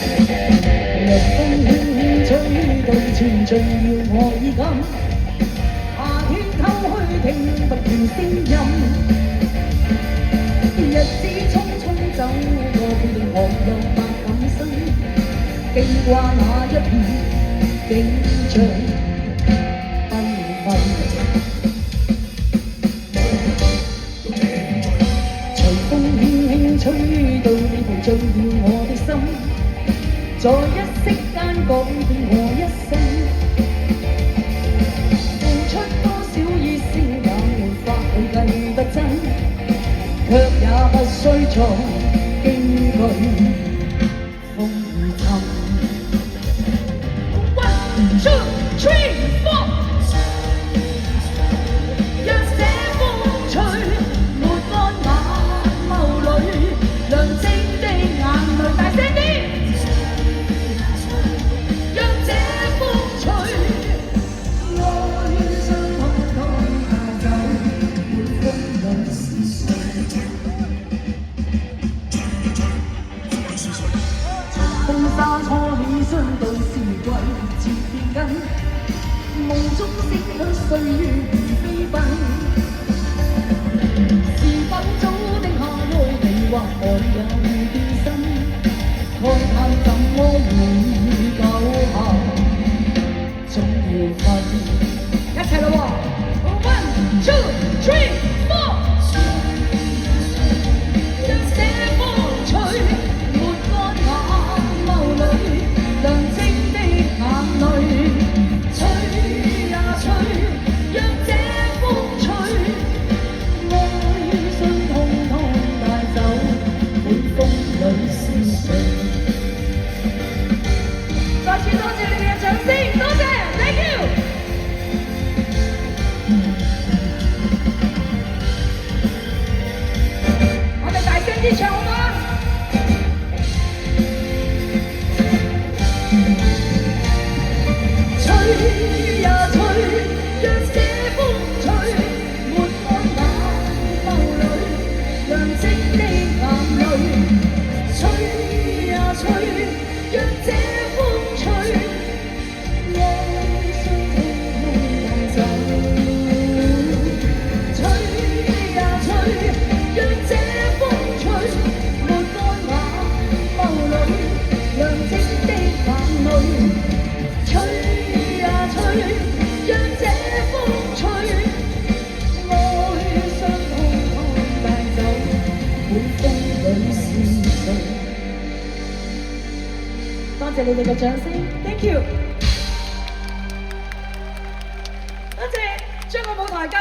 涼風輕輕吹到全盡了我衣襟，夏天偷虛聽不見聲音，日子匆匆走過，背定寒又百感生，記掛那一片景象繽紛。隨風輕輕吹到你陶醉了我的心，在一息間改變我一生，付出多少熱誠也沒法去計得真，卻也不需再驚懼風塵。One, two, three, four。讓這風吹，抹乾眼眸裏亮晶的眼淚，大聲啲！讓這風吹，愛像滔滔大走，每風裏是誰？風沙初起，相對是季節變更，夢中識許歲月如飛奔。是否早定下愛你，或愛有變心？慨嘆怎麼會久下，總要分。一齊啦喎 ！One, two, three, four。讓這風吹，抹乾眼眸裏亮晶的眼淚，吹呀吹，讓這風吹，愛信通通帶走，每風裏是誰？再次多謝你哋嘅掌聲，多謝 ，thank you。我哋大聲啲唱好嗎？吹呀吹，讓這風吹，抹乾眼眸裏亮晶的眼淚。吹呀吹，讓這風吹，愛信通通帶走。吹呀吹，讓這風吹，抹乾眼眸裏亮晶的眼淚。吹呀吹，讓這風吹，愛相通通帶走，每風裏是誰？多謝你哋嘅掌聲 ，thank you。多謝，將個舞台交。